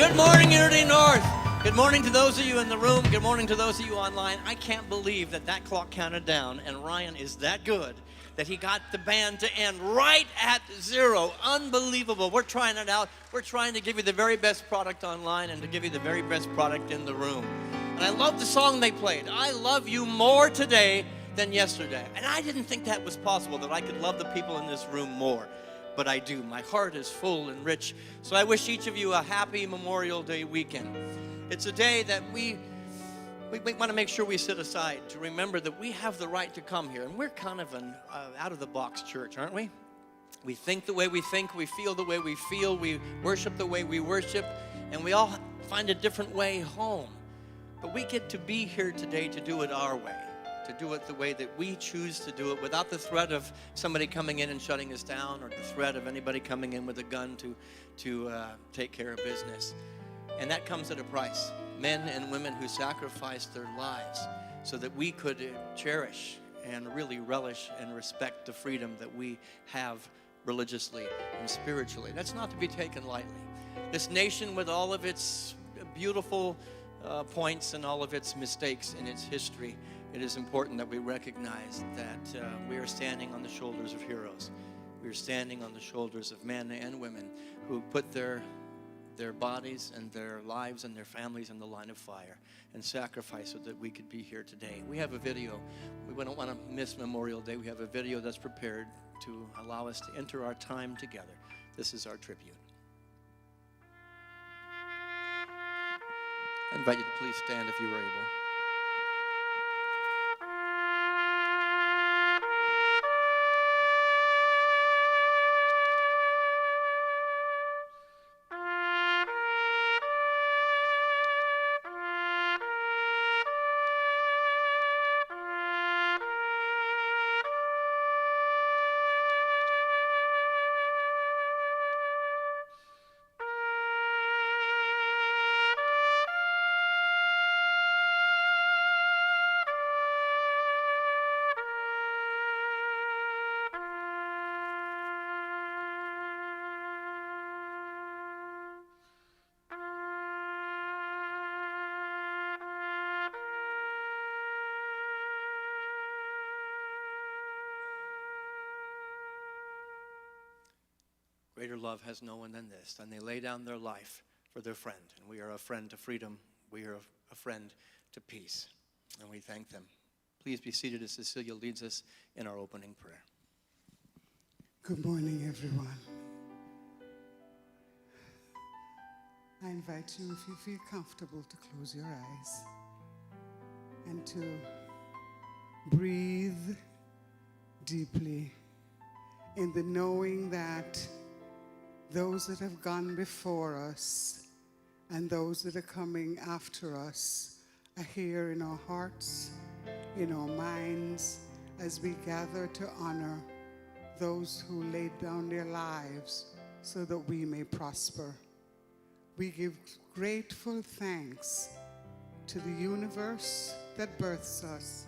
Good morning, Unity North. Good morning to those of you in the room. Good morning to those of you online. I can't believe that clock counted down, and Ryan is that good that he got the band to end right at 0. Unbelievable. We're trying it out. We're trying to give you the very best product online and to give you the very best product in the room. And I love the song they played. I love you more today than yesterday. And I didn't think that was possible, that I could love the people in this room more. But I do. My heart is full and rich. So I wish each of you a happy Memorial Day weekend. It's a day that we want to make sure we set aside to remember that we have the right to come here. And we're kind of an out-of-the-box church, aren't we? We think the way we think, we feel the way we feel, we worship the way we worship, and we all find a different way home. But we get to be here today to do it our way, to do it the way that we choose to do it, without the threat of somebody coming in and shutting us down, or the threat of anybody coming in with a gun to take care of business. And that comes at a price. Men and women who sacrificed their lives so that we could cherish and really relish and respect the freedom that we have religiously and spiritually. That's not to be taken lightly. This nation, with all of its beautiful points and all of its mistakes in its history, it is important that we recognize that we are standing on the shoulders of heroes. We are standing on the shoulders of men and women who put their bodies and their lives and their families in the line of fire and sacrifice so that we could be here today. We have a video. We don't want to miss Memorial Day. We have a video that's prepared to allow us to enter our time together. This is our tribute. I invite you to please stand if you are able. Greater love has no one than this, and they lay down their life for their friend. And we are a friend to freedom. We are a friend to peace. And we thank them. Please be seated as Cecilia leads us in our opening prayer. Good morning, everyone. I invite you, if you feel comfortable, to close your eyes and to breathe deeply in the knowing that those that have gone before us and those that are coming after us are here in our hearts, in our minds, as we gather to honor those who laid down their lives so that we may prosper. We give grateful thanks to the universe that births us,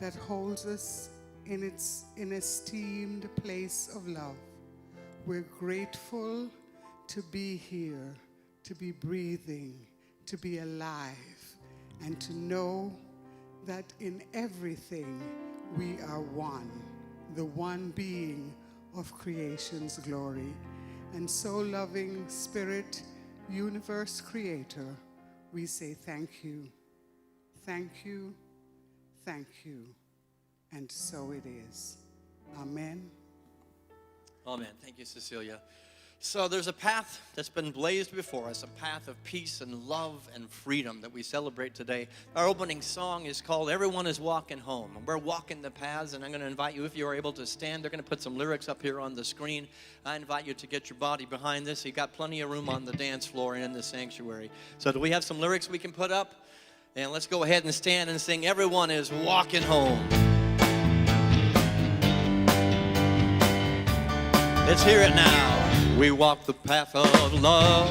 that holds us in its esteemed place of love. We're grateful to be here, to be breathing, to be alive, and to know that in everything we are one, the one being of creation's glory. And so, loving Spirit, universe creator, we say thank you, thank you, thank you. And so it is. Amen. Amen. Thank you, Cecilia. So there's a path that's been blazed before us, a path of peace and love and freedom that we celebrate today. Our opening song is called Everyone is Walking Home. And we're walking the paths, and I'm going to invite you, if you are able to stand, they're going to put some lyrics up here on the screen. I invite you to get your body behind this. You've got plenty of room on the dance floor and in the sanctuary. So do we have some lyrics we can put up? And let's go ahead and stand and sing Everyone is Walking Home. Let's hear it now. We walk the path of love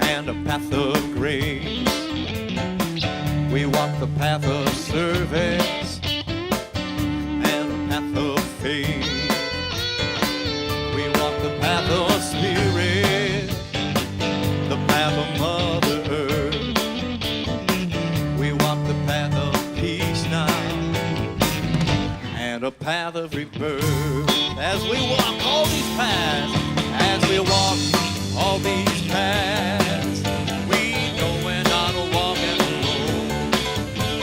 and a path of grace. We walk the path of service and a path of faith. We walk the path of spirit path of rebirth. As we walk all these paths, as we walk all these paths, we know we're not walking alone.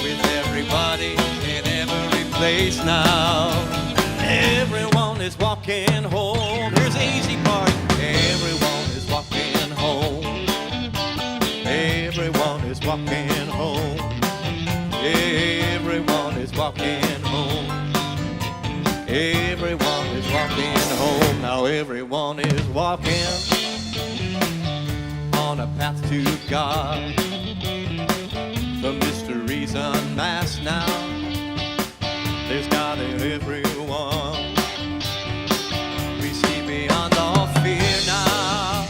With everybody in every place now, everyone is walking home. Here's the easy part. Everyone is walking home. Everyone is walking home. Everyone is walking home. Everyone is walking home. Now everyone is walking on a path to God. The mystery's unmasked now. There's God in everyone. We see beyond all fear now.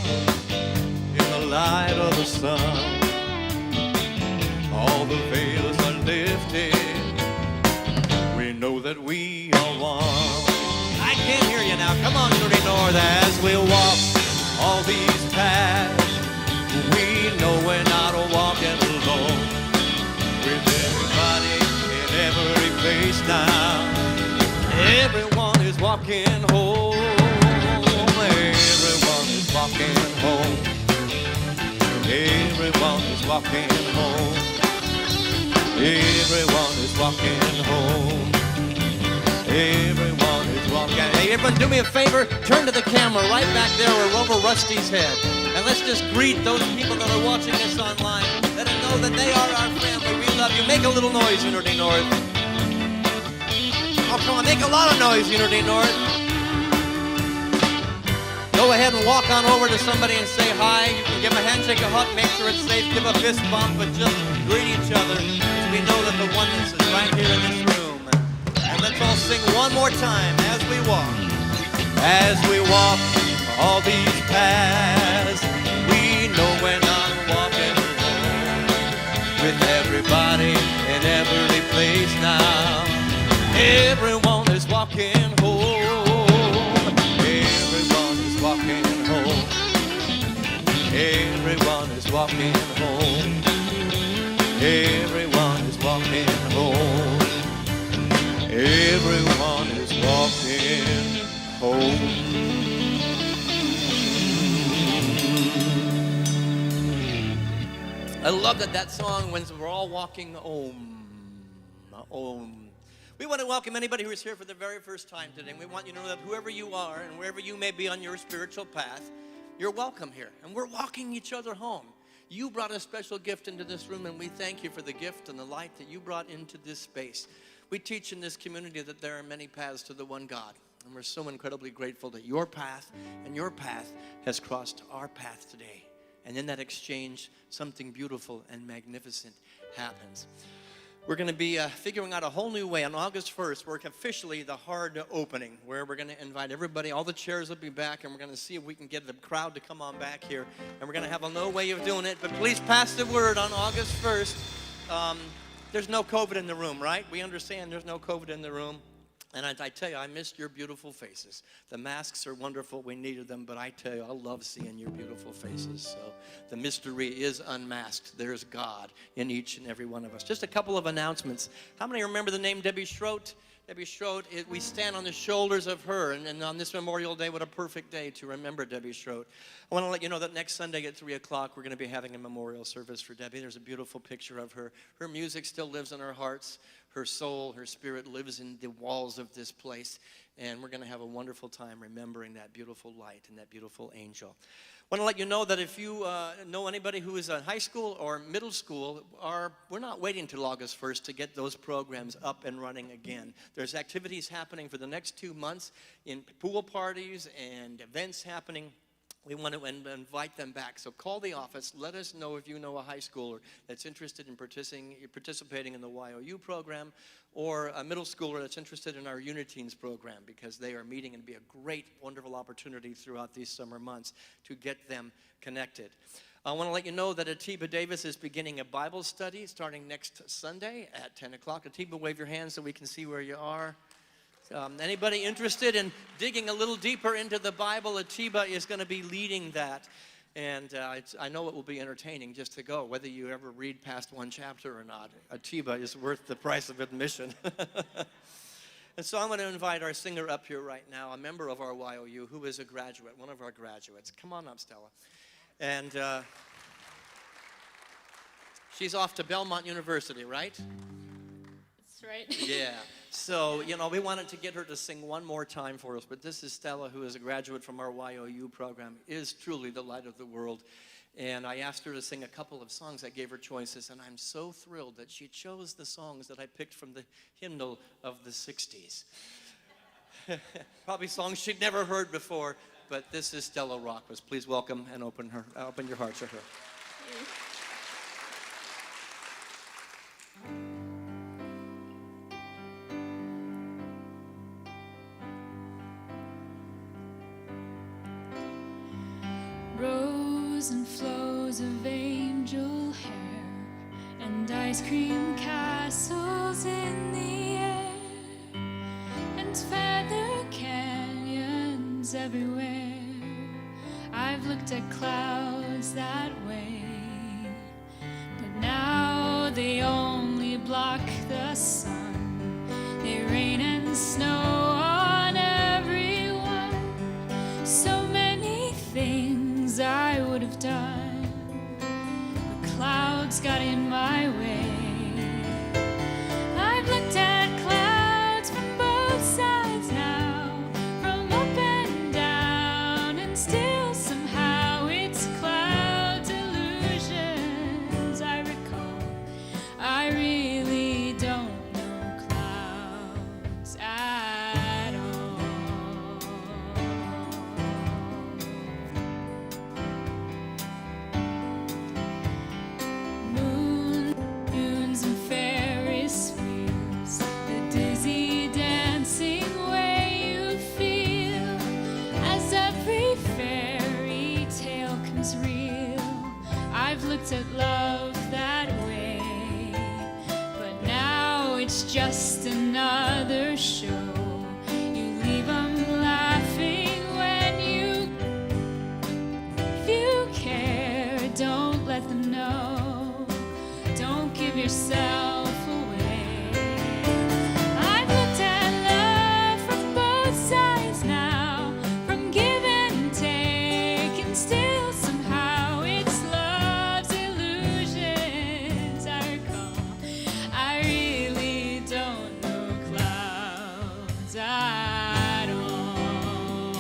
In the light of the sun, all the veils are lifted. We know that we are one. I can't hear you now. Come on, Unity North. As we walk all these paths, we know we're not walking alone. With everybody in every place now, everyone is walking home. Everyone is walking home. Everyone is walking home. Everyone is walking home. Everyone is walking. Hey, everyone, do me a favor. Turn to the camera right back there over Rusty's head. And let's just greet those people that are watching us online. Let them know that they are our family. We love you. Make a little noise, Unity North. Oh, come on. Make a lot of noise, Unity North. Go ahead and walk on over to somebody and say hi. You can give them a handshake, a hug, make sure it's safe. Give a fist bump, but just greet each other. We know that the oneness is right here in this room. And let's all sing one more time as we walk. As we walk all these paths, we know we're not walking alone. With everybody in every place now, everyone is walking home. Everyone is walking home. Everyone is walking home. Everyone is walking home. Everyone is walking home. I love that song, when we're all walking home. We want to welcome anybody who is here for the very first time today. And we want you to know that whoever you are and wherever you may be on your spiritual path, you're welcome here. And we're walking each other home. You brought a special gift into this room, and we thank you for the gift and the light that you brought into this space. We teach in this community that there are many paths to the one God, and we're so incredibly grateful that your path and your path has crossed our path today. And in that exchange, something beautiful and magnificent happens. We're going to be figuring out a whole new way. On August 1st, we're officially the hard opening, where we're going to invite everybody. All the chairs will be back, and we're going to see if we can get the crowd to come on back here. And we're going to have a new way of doing it. But please pass the word on August 1st. There's no COVID in the room, right? We understand there's no COVID in the room. And I tell you, I missed your beautiful faces. The masks are wonderful. We needed them. But I tell you, I love seeing your beautiful faces. So the mystery is unmasked. There's God in each and every one of us. Just a couple of announcements. How many remember the name Debbie Schroet? Debbie Schroet, we stand on the shoulders of her. And on this Memorial Day, what a perfect day to remember Debbie Schroet. I want to let you know that next Sunday at 3 o'clock, we're going to be having a memorial service for Debbie. There's a beautiful picture of her. Her music still lives in our hearts. Her soul, her spirit lives in the walls of this place. And we're going to have a wonderful time remembering that beautiful light and that beautiful angel. I want to let you know that if you know anybody who is in high school or middle school, we're not waiting till August 1st to get those programs up and running again. There's activities happening for the next 2 months in pool parties and events happening. We want to invite them back. So call the office. Let us know if you know a high schooler that's interested in participating in the YOU program, or a middle schooler that's interested in our Uniteens program, because they are meeting, and be a great, wonderful opportunity throughout these summer months to get them connected. I want to let you know that Atiba Davis is beginning a Bible study starting next Sunday at 10 o'clock. Atiba, wave your hand so we can see where you are. Anybody interested in digging a little deeper into the Bible, Atiba is going to be leading that. And I know it will be entertaining just to go, whether you ever read past one chapter or not. Atiba is worth the price of admission. And so I'm going to invite our singer up here right now, a member of our YOU who is a graduate, one of our graduates. Come on up, Stella. And she's off to Belmont University, right? That's right. Yeah. So, you know, we wanted to get her to sing one more time for us, but this is Stella, who is a graduate from our YOU program, is truly the light of the world. And I asked her to sing a couple of songs. I gave her choices, and I'm so thrilled that she chose the songs that I picked from the hymnal of the 60s. Probably songs she'd never heard before, but this is Stella Rockwell. Please welcome and open your heart to her. Rows and flows of angel hair and ice cream castles in the air and feather canyons everywhere. I've looked at clouds that way, but now they only block the sun. They rain and snow on everyone. So many things I would have done, but clouds got in my way. I've looked at clouds from both sides now, from up and down, and still somehow it's cloud illusions I recall. I really don't know clouds at all. Moons and Ferris wheels, the dizzy dancing way you feel as every fairy tale comes real. I've looked at love that way, but now it's just another show. You leave 'em laughing when if you care, don't let them know. Don't give yourself away. I've looked at love from both sides now, from give and take, and still somehow it's love's illusions I recall. I really don't know clouds at all.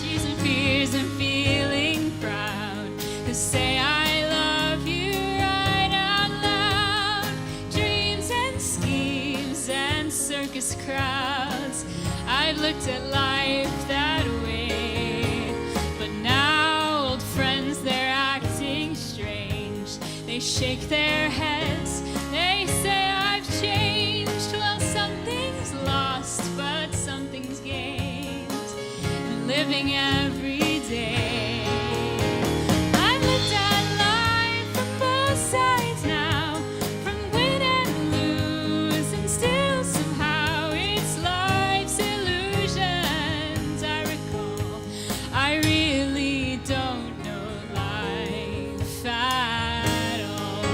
Tears and fears and feeling proud to say I love you right out loud. Dreams and schemes and circus crowds. I've looked at life that way, but now old friends, they're acting strange. They shake their heads, they say I've changed. Well, something's lost, but something's gained. And living every day. I've looked at life from both sides now, from win and lose, and still somehow it's life's illusions I recall. I really don't know life at all.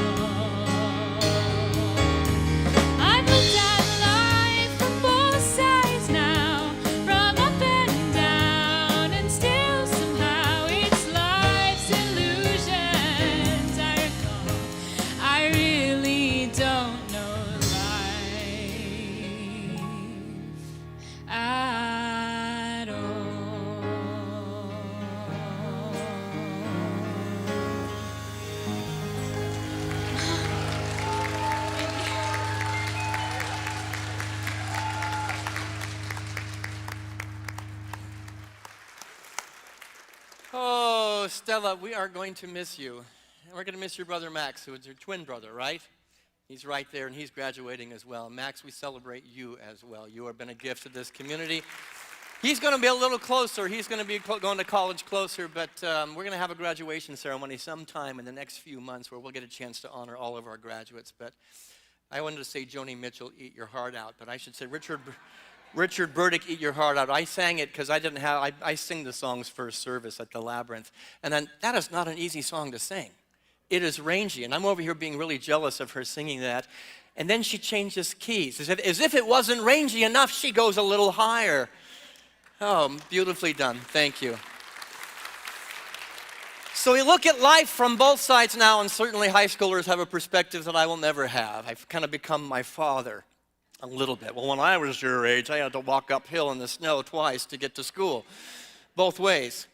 I've looked at life from both sides now, from up and down, and still somehow it's life's illusions I recall. I really don't know life at all. Oh, Stella, we are going to miss you. And we're going to miss your brother Max, who is your twin brother, right? He's right there, and he's graduating as well. Max, we celebrate you as well. You have been a gift to this community. He's going to be a little closer. He's going to be going to college closer, but we're going to have a graduation ceremony sometime in the next few months where we'll get a chance to honor all of our graduates. But I wanted to say Joni Mitchell, Eat Your Heart Out, but I should say Richard Burdick, Eat Your Heart Out. I sang it because I sing the songs first service at the Labyrinth. And then that is not an easy song to sing. It is rangy, and I'm over here being really jealous of her singing that. And then she changes keys. As if it wasn't rangy enough, she goes a little higher. Oh, beautifully done. Thank you. So we look at life from both sides now, and certainly high schoolers have a perspective that I will never have. I've kind of become my father a little bit. Well, when I was your age, I had to walk uphill in the snow twice to get to school, both ways.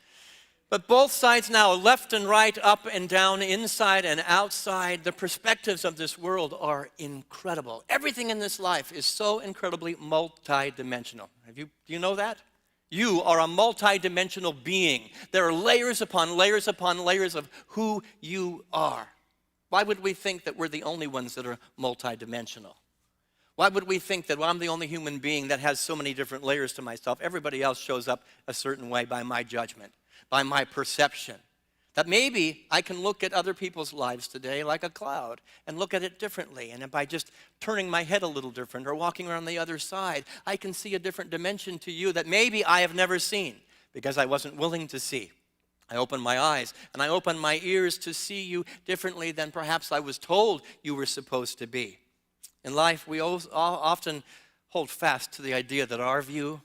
But both sides now, left and right, up and down, inside and outside, the perspectives of this world are incredible. Everything in this life is so incredibly multidimensional. Do you know that? You are a multidimensional being. There are layers upon layers upon layers of who you are. Why would we think that we're the only ones that are multidimensional? Why would we think that I'm the only human being that has so many different layers to myself? Everybody else shows up a certain way by my judgment, by my perception. That maybe I can look at other people's lives today like a cloud and look at it differently. And by just turning my head a little different or walking around the other side, I can see a different dimension to you that maybe I have never seen because I wasn't willing to see. I opened my eyes and I opened my ears to see you differently than perhaps I was told you were supposed to be. In life, we often hold fast to the idea that our view,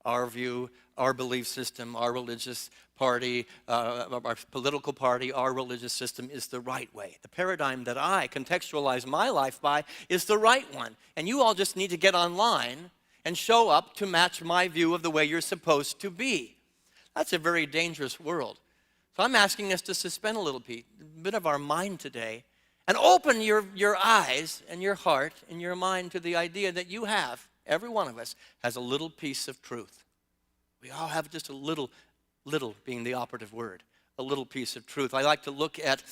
our belief system, our religious party, our political party, our religious system is the right way. The paradigm that I contextualize my life by is the right one. And you all just need to get online and show up to match my view of the way you're supposed to be. That's a very dangerous world. So I'm asking us to suspend a little bit of our mind today and open your eyes and your heart and your mind to the idea that you have, every one of us, has a little piece of truth. We all have just a little being the operative word, a little piece of truth. I like to look at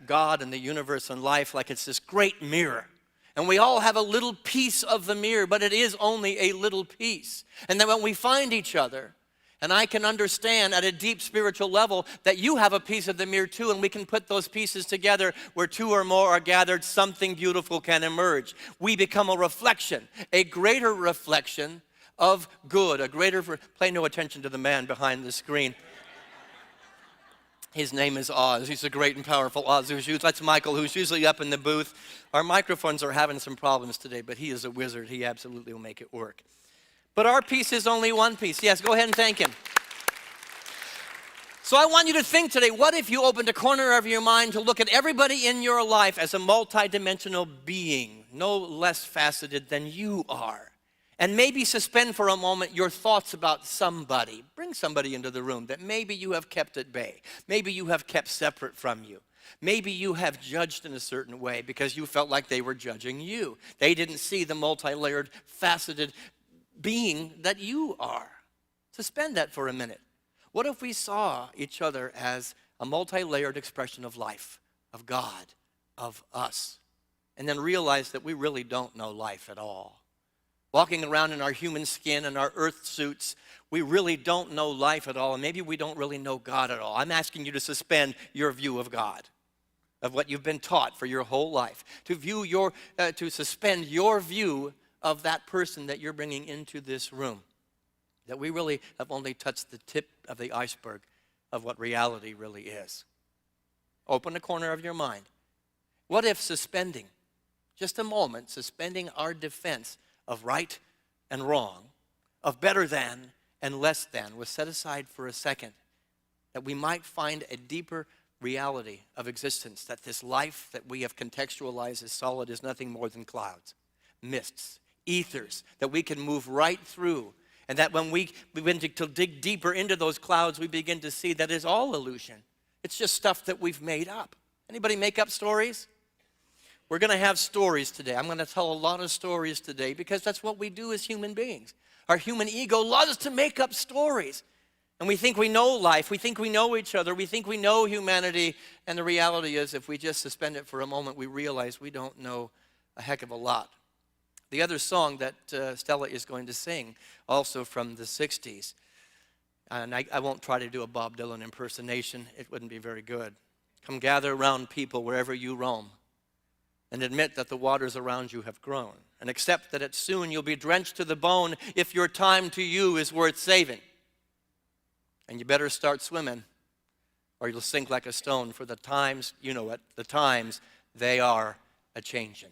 God and the universe and life like it's this great mirror. And we all have a little piece of the mirror, but it is only a little piece. And then when we find each other, and I can understand at a deep spiritual level that you have a piece of the mirror too, and we can put those pieces together where two or more are gathered, something beautiful can emerge. We become a reflection, a greater reflection of good, pay no attention to the man behind the screen. His name is Oz. He's a great and powerful Oz. That's Michael, who's usually up in the booth. Our microphones are having some problems today, but he is a wizard. He absolutely will make it work. But our piece is only one piece. Yes, go ahead and thank him. So I want you to think today, what if you opened a corner of your mind to look at everybody in your life as a multidimensional being, no less faceted than you are? And maybe suspend for a moment your thoughts about somebody. Bring somebody into the room that maybe you have kept at bay. Maybe you have kept separate from you. Maybe you have judged in a certain way because you felt like they were judging you. They didn't see the multi-layered, faceted being that you are. Suspend that for a minute. What if we saw each other as a multi-layered expression of life, of God, of us, and then realize that we really don't know life at all? Walking around in our human skin and our earth suits, we really don't know life at all, and maybe we don't really know God at all. I'm asking you to suspend your view of God, of what you've been taught for your whole life, to suspend your view of that person that you're bringing into this room, that we really have only touched the tip of the iceberg of what reality really is. Open a corner of your mind. What if suspending, just a moment, suspending our defense of right and wrong, of better than and less than, was set aside for a second, that we might find a deeper reality of existence, that this life that we have contextualized as solid is nothing more than clouds, mists, ethers, that we can move right through, and that when we begin to dig deeper into those clouds, we begin to see that it's all illusion. It's just stuff that we've made up. Anybody make up stories? We're going to have stories today. I'm going to tell a lot of stories today because that's what we do as human beings. Our human ego loves to make up stories. And we think we know life. We think we know each other. We think we know humanity. And the reality is, if we just suspend it for a moment, we realize we don't know a heck of a lot. The other song that Stella is going to sing, also from the 60s, and I won't try to do a Bob Dylan impersonation. It wouldn't be very good. Come gather around people wherever you roam, and admit that the waters around you have grown, and accept that soon you'll be drenched to the bone if your time to you is worth saving. And you better start swimming, or you'll sink like a stone, for the times, you know it, the times, they are a-changin'.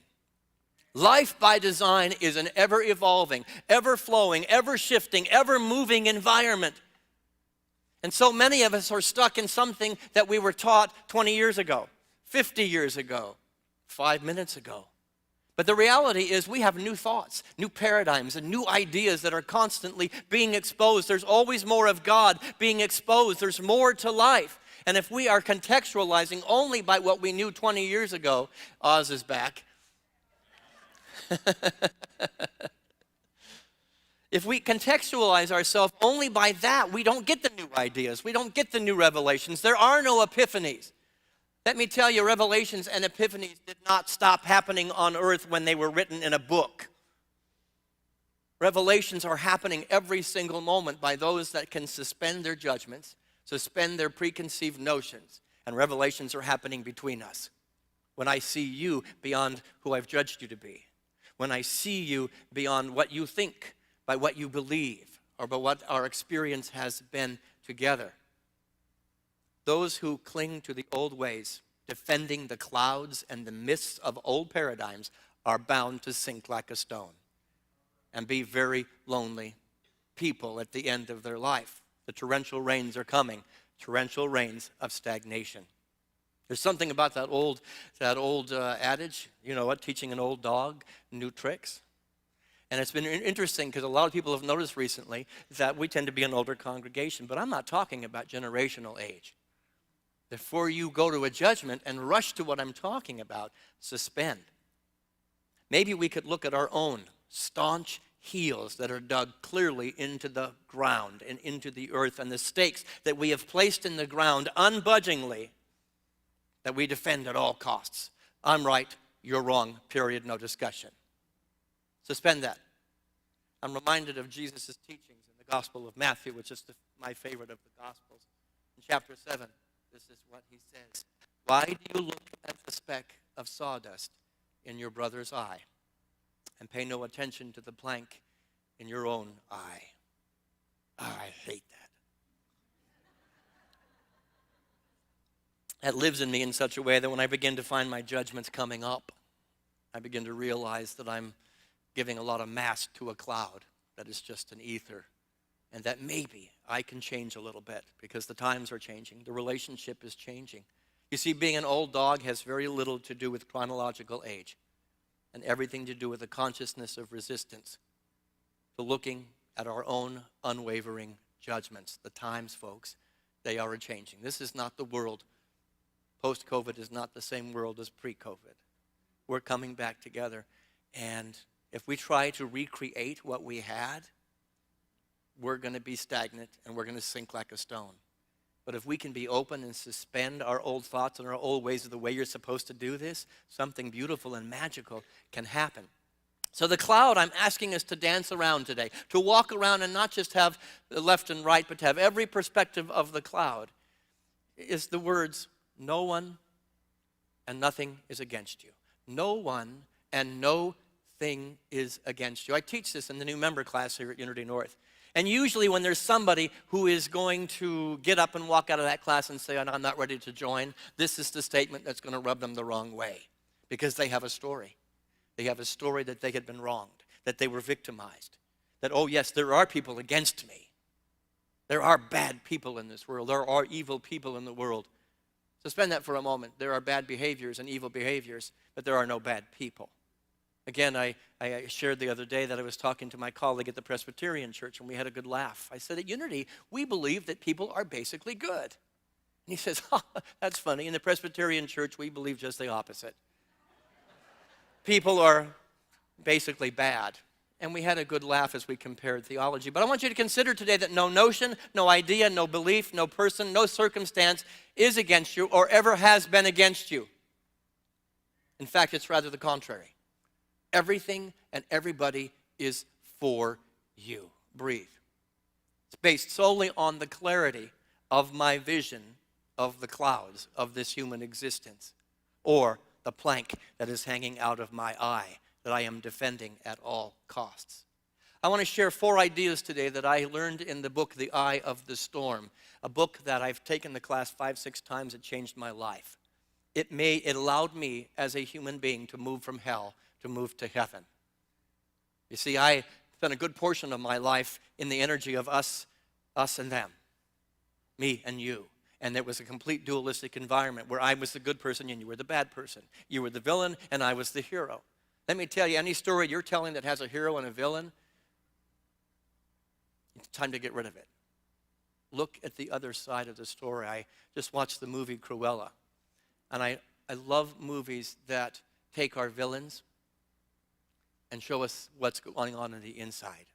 Life by design is an ever-evolving, ever-flowing, ever-shifting, ever-moving environment. And so many of us are stuck in something that we were taught 20 years ago, 50 years ago, 5 minutes ago. But the reality is we have new thoughts, new paradigms, and new ideas that are constantly being exposed. There's always more of God being exposed. There's more to life. And if we are contextualizing only by what we knew 20 years ago, Oz is back. If we contextualize ourselves only by that, we don't get the new ideas. We don't get the new revelations. There are no epiphanies. Let me tell you, revelations and epiphanies did not stop happening on earth when they were written in a book. Revelations are happening every single moment by those that can suspend their judgments, suspend their preconceived notions, and revelations are happening between us. When I see you beyond who I've judged you to be, when I see you beyond what you think, by what you believe, or by what our experience has been together. Those who cling to the old ways, defending the clouds and the mists of old paradigms, are bound to sink like a stone and be very lonely people at the end of their life. The torrential rains are coming, torrential rains of stagnation. There's something about that old adage, you know what, teaching an old dog new tricks. And it's been interesting because a lot of people have noticed recently that we tend to be an older congregation, but I'm not talking about generational age. Before you go to a judgment and rush to what I'm talking about, suspend. Maybe we could look at our own staunch heels that are dug clearly into the ground and into the earth, and the stakes that we have placed in the ground unbudgingly, that we defend at all costs. I'm right, you're wrong, period, no discussion. Suspend that. I'm reminded of Jesus' teachings in the Gospel of Matthew, which is my favorite of the Gospels. In chapter 7, this is what he says. Why do you look at the speck of sawdust in your brother's eye and pay no attention to the plank in your own eye? Oh, I hate that. That lives in me in such a way that when I begin to find my judgments coming up, I begin to realize that I'm giving a lot of mass to a cloud that is just an ether, and that maybe I can change a little bit because the times are changing, the relationship is changing. You see, being an old dog has very little to do with chronological age and everything to do with the consciousness of resistance to looking at our own unwavering judgments. The times, folks, they are changing. This is not the world. Post-COVID is not the same world as pre-COVID. We're coming back together, and if we try to recreate what we had, we're going to be stagnant and we're going to sink like a stone. But if we can be open and suspend our old thoughts and our old ways of the way you're supposed to do this, something beautiful and magical can happen. So the cloud, I'm asking us to dance around today, to walk around and not just have the left and right, but to have every perspective of the cloud, is the words, no one and nothing is against you. No one and no thing is against you. I teach this in the new member class here at Unity North. And usually when there's somebody who is going to get up and walk out of that class and say, I'm not ready to join, this is the statement that's going to rub them the wrong way. Because they have a story. They have a story that they had been wronged, that they were victimized, that, oh yes, there are people against me. There are bad people in this world. There are evil people in the world. Suspend that for a moment. There are bad behaviors and evil behaviors, but there are no bad people. Again, I shared the other day that I was talking to my colleague at the Presbyterian Church, and we had a good laugh. I said, at Unity, we believe that people are basically good. And he says, that's funny. In the Presbyterian Church, we believe just the opposite. People are basically bad. And we had a good laugh as we compared theology. But I want you to consider today that no notion, no idea, no belief, no person, no circumstance is against you or ever has been against you. In fact, it's rather the contrary. Everything and everybody is for you. Breathe. It's based solely on the clarity of my vision of the clouds of this human existence, or the plank that is hanging out of my eye that I am defending at all costs. I want to share 4 ideas today that I learned in the book, The Eye of the Storm, a book that I've taken the class 5-6 times. It changed my life. It allowed me as a human being to move from hell to move to heaven. You see, I spent a good portion of my life in the energy of us and them, me and you. And it was a complete dualistic environment where I was the good person and you were the bad person. You were the villain and I was the hero. Let me tell you, any story you're telling that has a hero and a villain, it's time to get rid of it. Look at the other side of the story. I just watched the movie Cruella. And I love movies that take our villains and show us what's going on the inside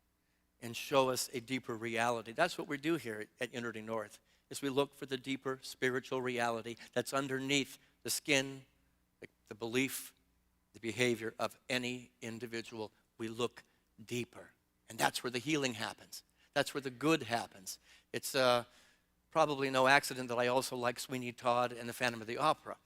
and show us a deeper reality. That's what we do here at Unity North, is we look for the deeper spiritual reality that's underneath the skin, the belief, the behavior of any individual. We look deeper. And that's where the healing happens. That's where the good happens. It's probably no accident that I also like Sweeney Todd and the Phantom of the Opera.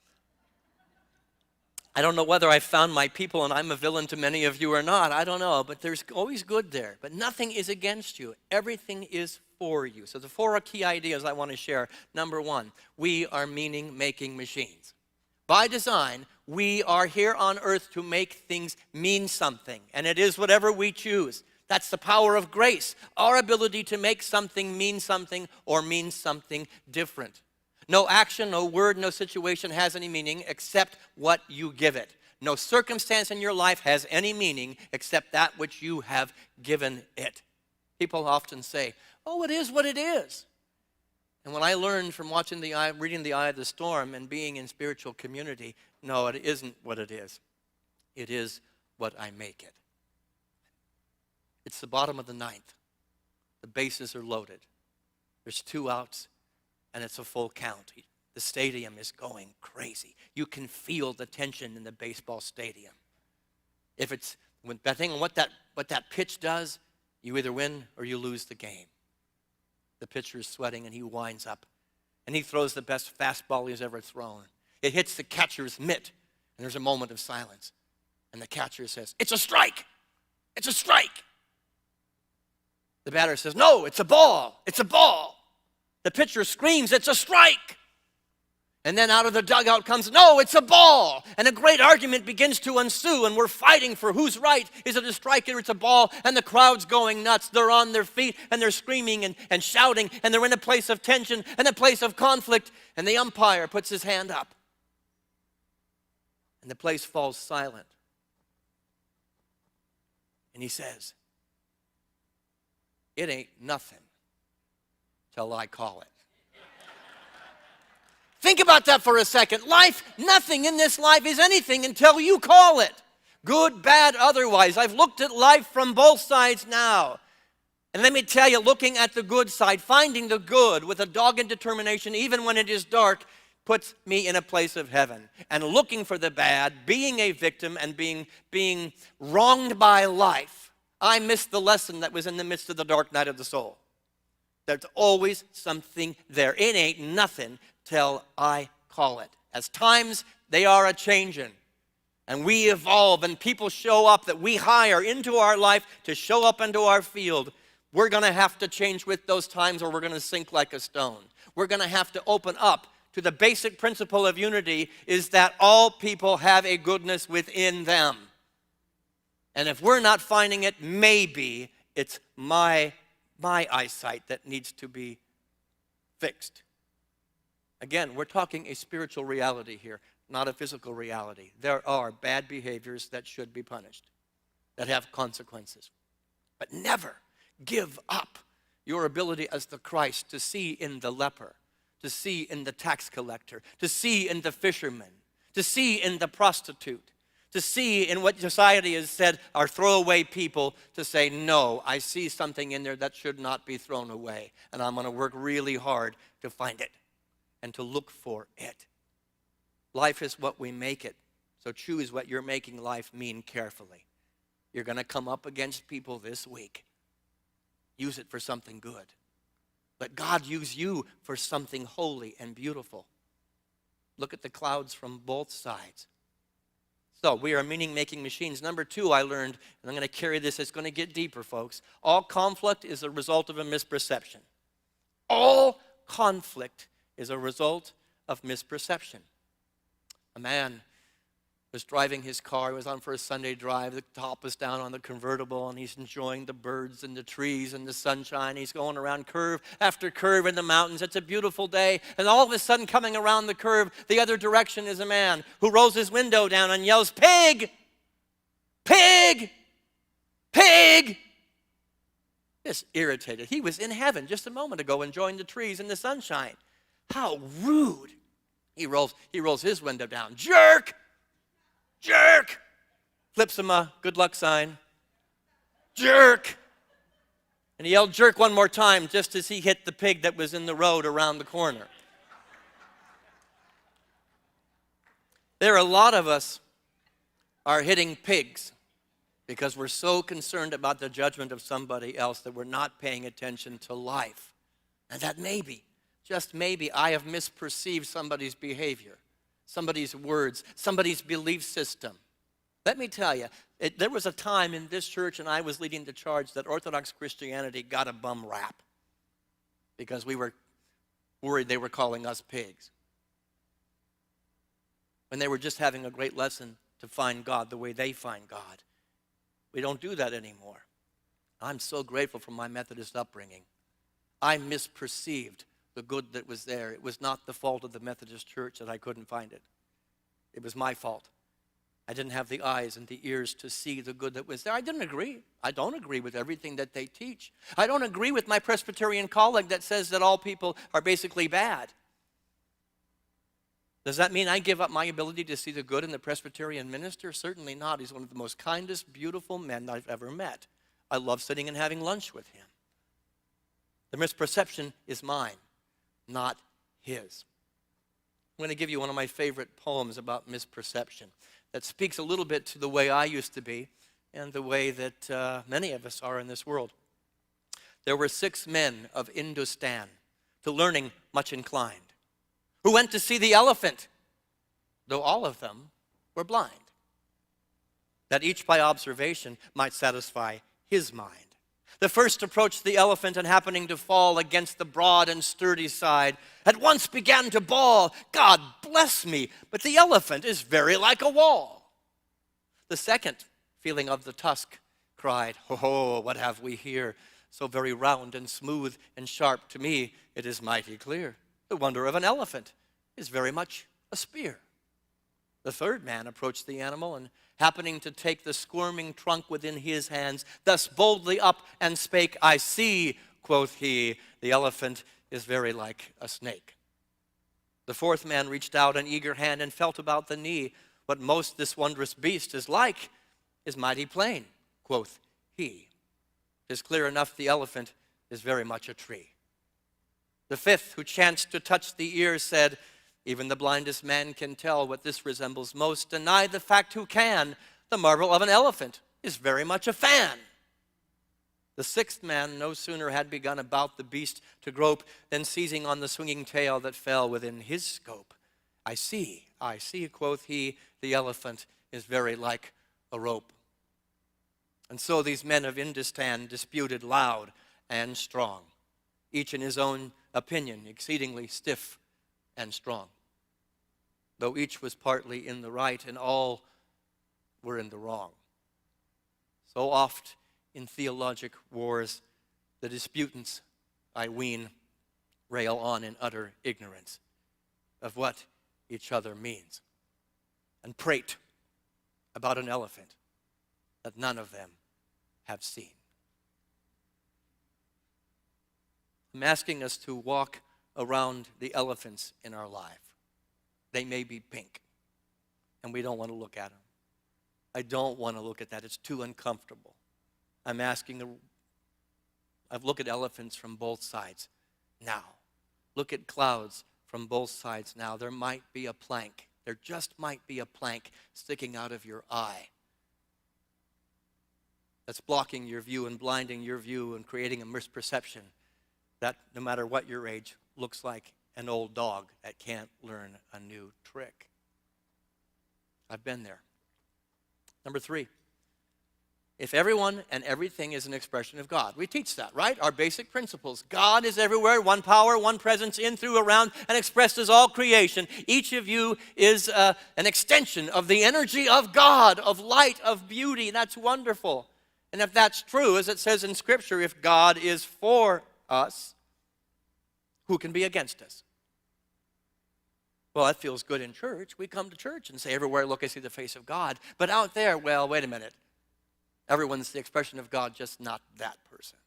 I don't know whether I found my people and I'm a villain to many of you or not. I don't know, but there's always good there. But nothing is against you. Everything is for you. So the four key ideas I want to share. Number one, we are meaning-making machines. By design, we are here on earth to make things mean something, and it is whatever we choose. That's the power of grace, our ability to make something mean something or mean something different. No action, no word, no situation has any meaning except what you give it. No circumstance in your life has any meaning except that which you have given it. People often say, oh, it is what it is. And when I learned from reading The Eye of the Storm and being in spiritual community, no, it isn't what it is. It is what I make it. It's the bottom of the ninth. The bases are loaded. There's 2 outs, and it's a full count. The stadium is going crazy. You can feel the tension in the baseball stadium. Depending on what that pitch does, you either win or you lose the game. The pitcher is sweating, and he winds up, and he throws the best fastball he's ever thrown. It hits the catcher's mitt, and there's a moment of silence. And the catcher says, it's a strike. It's a strike. The batter says, no, it's a ball. It's a ball. The pitcher screams, it's a strike. And then out of the dugout comes, no, it's a ball. And a great argument begins to ensue, and we're fighting for who's right. Is it a strike or it's a ball? And the crowd's going nuts. They're on their feet, and they're screaming and shouting, and they're in a place of tension and a place of conflict. And the umpire puts his hand up, and the place falls silent. And he says, it ain't nothing till I call it. Think about that for a second. Nothing in this life is anything until you call it. Good, bad, otherwise. I've looked at life from both sides now. And let me tell you, looking at the good side, finding the good with a dogged determination, even when it is dark, puts me in a place of heaven. And looking for the bad, being a victim and being wronged by life, I missed the lesson that was in the midst of the dark night of the soul. There's always something there. It ain't nothing till I call it. As times, they are a-changin', and we evolve, and people show up that we hire into our life to show up into our field. We're going to have to change with those times, or we're going to sink like a stone. We're going to have to open up to the basic principle of unity, is that all people have a goodness within them. And if we're not finding it, maybe it's my eyesight that needs to be fixed. Again, we're talking a spiritual reality here, not a physical reality. There are bad behaviors that should be punished, that have consequences. But never give up your ability as the Christ to see in the leper, to see in the tax collector, to see in the fisherman, to see in the prostitute, to see in what society has said are throwaway people, to say, no, I see something in there that should not be thrown away, and I'm going to work really hard to find it and to look for it. Life is what we make it, so choose what you're making life mean carefully. You're going to come up against people this week. Use it for something good. Let God use you for something holy and beautiful. Look at the clouds from both sides. So we are meaning-making machines. Number 2, I learned, and I'm going to carry this, it's going to get deeper, folks. All conflict is a result of a misperception. All conflict is a result of misperception. A man was driving his car. He was on for a Sunday drive. The top was down on the convertible, and he's enjoying the birds and the trees and the sunshine. He's going around curve after curve in the mountains. It's a beautiful day. And all of a sudden, coming around the curve, the other direction is a man who rolls his window down and yells, "Pig! Pig! Pig!" Just irritated. He was in heaven just a moment ago enjoying the trees and the sunshine. How rude. He rolls his window down. "Jerk! Jerk!" Flips him a good luck sign. "Jerk!" And he yelled "jerk" one more time just as he hit the pig that was in the road around the corner. There are a lot of us are hitting pigs because we're so concerned about the judgment of somebody else that we're not paying attention to life. And that maybe, just maybe, I have misperceived somebody's behavior, somebody's words, somebody's belief system. Let me tell you, there was a time in this church, and I was leading the charge, that Orthodox Christianity got a bum rap because we were worried they were calling us pigs, when they were just having a great lesson to find God the way they find God. We don't do that anymore. I'm so grateful for my Methodist upbringing. I misperceived the good that was there. It was not the fault of the Methodist Church that I couldn't find it. It was my fault. I didn't have the eyes and the ears to see the good that was there. I didn't agree. I don't agree with everything that they teach. I don't agree with my Presbyterian colleague that says that all people are basically bad. Does that mean I give up my ability to see the good in the Presbyterian minister? Certainly not. He's one of the most kindest, beautiful men I've ever met. I love sitting and having lunch with him. The misperception is mine, not his. I'm going to give you one of my favorite poems about misperception that speaks a little bit to the way I used to be and the way that many of us are in this world. There were 6 men of Indostan, to learning much inclined, who went to see the elephant, though all of them were blind, that each by observation might satisfy his mind. The first approached the elephant, and happening to fall against the broad and sturdy side, at once began to bawl, "God bless me, but the elephant is very like a wall." The second, feeling of the tusk, cried, "Oh, what have we here? So very round and smooth and sharp, to me it is mighty clear. The wonder of an elephant is very much a spear." The third man approached the animal, and happening to take the squirming trunk within his hands, thus boldly up and spake, "I see," quoth he, "the elephant is very like a snake." The fourth man reached out an eager hand and felt about the knee. "What most this wondrous beast is like is mighty plain," quoth he. "'Tis clear enough the elephant is very much a tree." The fifth, who chanced to touch the ear, said, "Even the blindest man can tell what this resembles most. Deny the fact who can, the marvel of an elephant is very much a fan." The sixth man no sooner had begun about the beast to grope than seizing on the swinging tail that fell within his scope. I see, quoth he, "the elephant is very like a rope." And so these men of Indostan disputed loud and strong, each in his own opinion, exceedingly stiff and strong, though each was partly in the right and all were in the wrong. So oft in theologic wars, the disputants, I ween, rail on in utter ignorance of what each other means, and prate about an elephant that none of them have seen. I'm asking us to walk around the elephants in our life. They may be pink, and we don't want to look at them. I don't want to look at that. It's too uncomfortable. I'm asking, I've looked at elephants from both sides now. Look at clouds from both sides now. There might be a plank. There just might be a plank sticking out of your eye that's blocking your view and blinding your view and creating a misperception that, no matter what your age, looks like an old dog that can't learn a new trick. I've been there. Number 3, if everyone and everything is an expression of God? We teach that, right? Our basic principles. God is everywhere, one power, one presence, in, through, around, and expressed as all creation. Each of you is an extension of the energy of God, of light, of beauty. That's wonderful. And if that's true, as it says in Scripture, if God is for us, who can be against us? Well, that feels good in church. We come to church and say, everywhere I look, I see the face of God. But out there, well, wait a minute. Everyone's the expression of God, just not that person.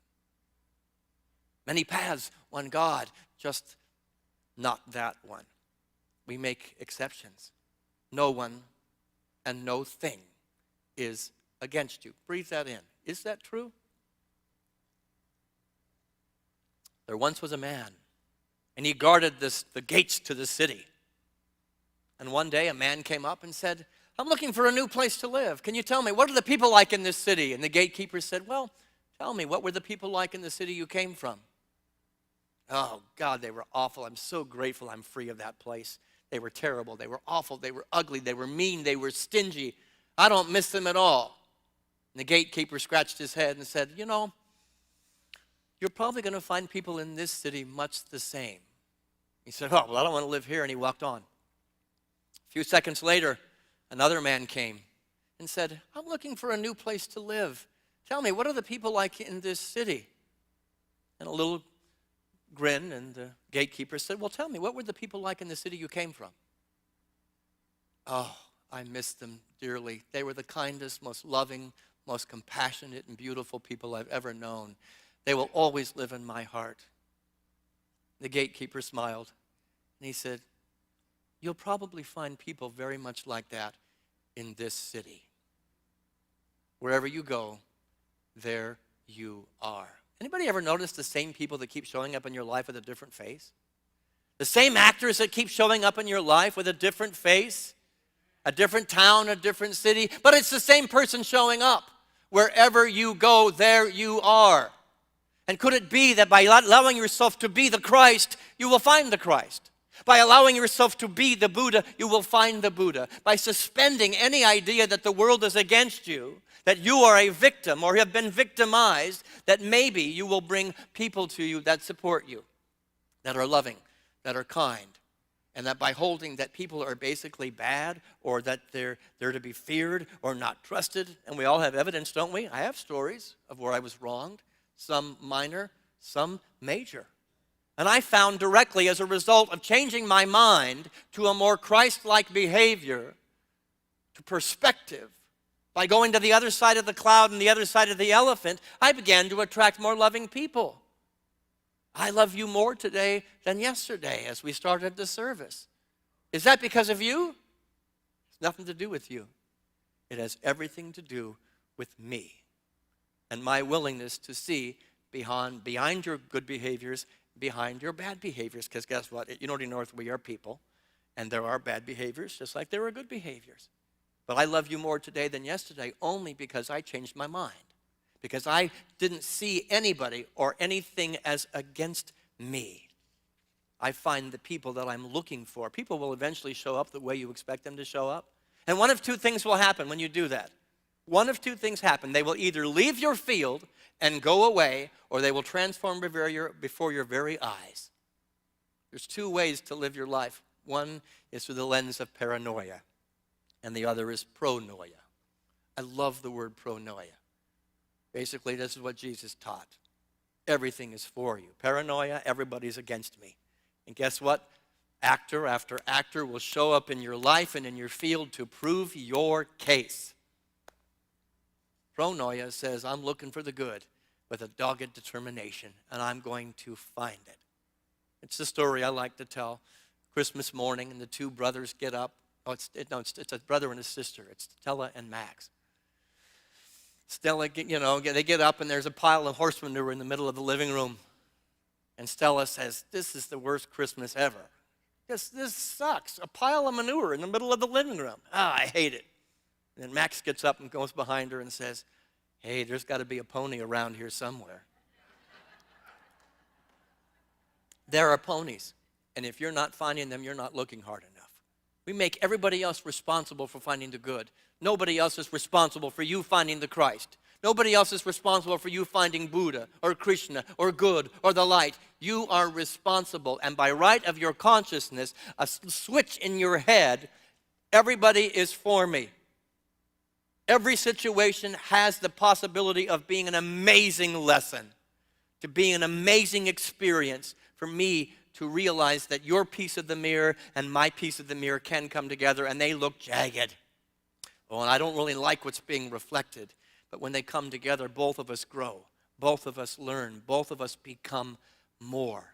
Many paths, one God, just not that one. We make exceptions. No one and no thing is against you. Breathe that in. Is that true? There once was a man, and he guarded the gates to the city. And one day a man came up and said, I'm looking for a new place to live. Can you tell me, what are the people like in this city? And the gatekeeper said, well, tell me, what were the people like in the city you came from? Oh, God, they were awful. I'm so grateful I'm free of that place. They were terrible. They were awful. They were ugly. They were mean. They were stingy. I don't miss them at all. And the gatekeeper scratched his head and said, you know, you're probably going to find people in this city much the same. He said, oh, well, I don't want to live here. And he walked on. A few seconds later, another man came and said, I'm looking for a new place to live. Tell me, what are the people like in this city? And a little grin, and the gatekeeper said, well, tell me, what were the people like in the city you came from? Oh, I miss them dearly. They were the kindest, most loving, most compassionate and beautiful people I've ever known. They will always live in my heart. The gatekeeper smiled, and he said, you'll probably find people very much like that in this city. Wherever you go, there you are. Anybody ever notice the same people that keep showing up in your life with a different face? The same actors that keep showing up in your life with a different face, a different town, a different city, but it's the same person showing up. Wherever you go, there you are. And could it be that by allowing yourself to be the Christ, you will find the Christ? By allowing yourself to be the Buddha, you will find the Buddha. By suspending any idea that the world is against you, that you are a victim or have been victimized, that maybe you will bring people to you that support you, that are loving, that are kind, and that by holding that people are basically bad or that they're to be feared or not trusted, and we all have evidence, don't we? I have stories of where I was wronged, some minor, some major. And I found directly as a result of changing my mind to a more Christ-like behavior, to perspective, by going to the other side of the cloud and the other side of the elephant, I began to attract more loving people. I love you more today than yesterday as we started the service. Is that because of you? It's nothing to do with you. It has everything to do with me and my willingness to see behind your good behaviors, behind your bad behaviors. Because guess what? You know, in North, we are people, and there are bad behaviors just like there are good behaviors. But I love you more today than yesterday only because I changed my mind. Because I didn't see anybody or anything as against me. I find the people that I'm looking for. People will eventually show up the way you expect them to show up. And one of two things will happen when you do that. One of two things happen. They will either leave your field and go away, or they will transform before your very eyes. There's two ways to live your life. One is through the lens of paranoia, and the other is pronoia. I love the word pronoia. Basically, this is what Jesus taught. Everything is for you. Paranoia, everybody's against me. And guess what? Actor after actor will show up in your life and in your field to prove your case. Pronoia says, I'm looking for the good with a dogged determination, and I'm going to find it. It's the story I like to tell. Christmas morning, and the two brothers get up. It's a brother and a sister. It's Stella and Max. Stella, they get up, and there's a pile of horse manure in the middle of the living room. And Stella says, this is the worst Christmas ever. This sucks. A pile of manure in the middle of the living room. I hate it. And then Max gets up and goes behind her and says, hey, there's got to be a pony around here somewhere. There are ponies. And if you're not finding them, you're not looking hard enough. We make everybody else responsible for finding the good. Nobody else is responsible for you finding the Christ. Nobody else is responsible for you finding Buddha or Krishna or good or the light. You are responsible. And by right of your consciousness, a switch in your head, everybody is for me. Every situation has the possibility of being an amazing lesson, to being an amazing experience for me to realize that your piece of the mirror and my piece of the mirror can come together, and they look jagged. Oh, and I don't really like what's being reflected. But when they come together, both of us grow. Both of us learn. Both of us become more.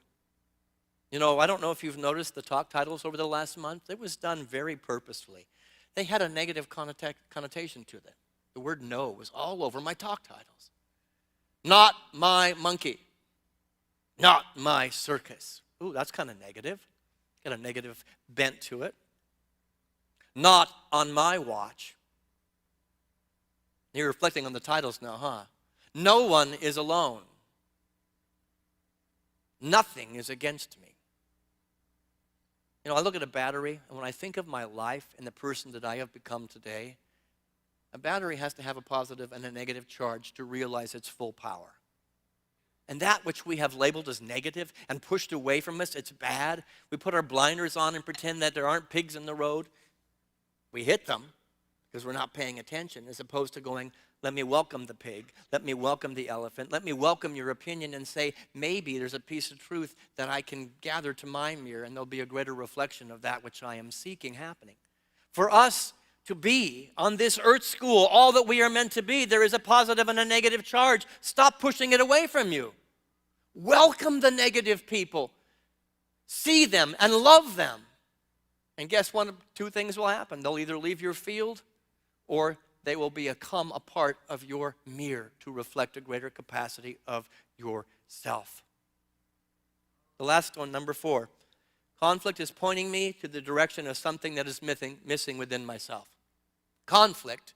You know, I don't know if you've noticed the talk titles over the last month. It was done very purposefully. They had a negative connotation to them. The word no was all over my talk titles. Not my monkey. Not my circus. Ooh, that's kind of negative. Got a negative bent to it. Not on my watch. You're reflecting on the titles now, huh? No one is alone. Nothing is against me. You know, I look at a battery, and when I think of my life and the person that I have become today, a battery has to have a positive and a negative charge to realize its full power. And that which we have labeled as negative and pushed away from us, it's bad. We put our blinders on and pretend that there aren't pigs in the road. We hit them because we're not paying attention, as opposed to going, let me welcome the pig, let me welcome the elephant, let me welcome your opinion and say, maybe there's a piece of truth that I can gather to my mirror, and there'll be a greater reflection of that which I am seeking happening. For us to be on this earth school, all that we are meant to be, there is a positive and a negative charge. Stop pushing it away from you. Welcome the negative people. See them and love them. And guess what? Two things will happen. They'll either leave your field, or they will become a part of your mirror to reflect a greater capacity of yourself. The last one, number 4. Conflict is pointing me to the direction of something that is missing within myself. Conflict,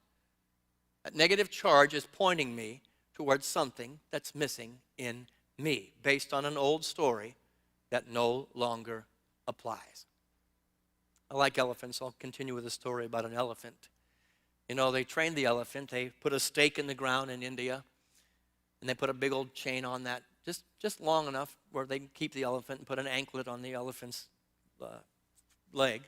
that negative charge, is pointing me towards something that's missing in me, based on an old story that no longer applies. I like elephants. I'll continue with a story about an elephant. You know, they trained the elephant. They put a stake in the ground in India, and they put a big old chain on that, just long enough where they can keep the elephant, and put an anklet on the elephant's leg.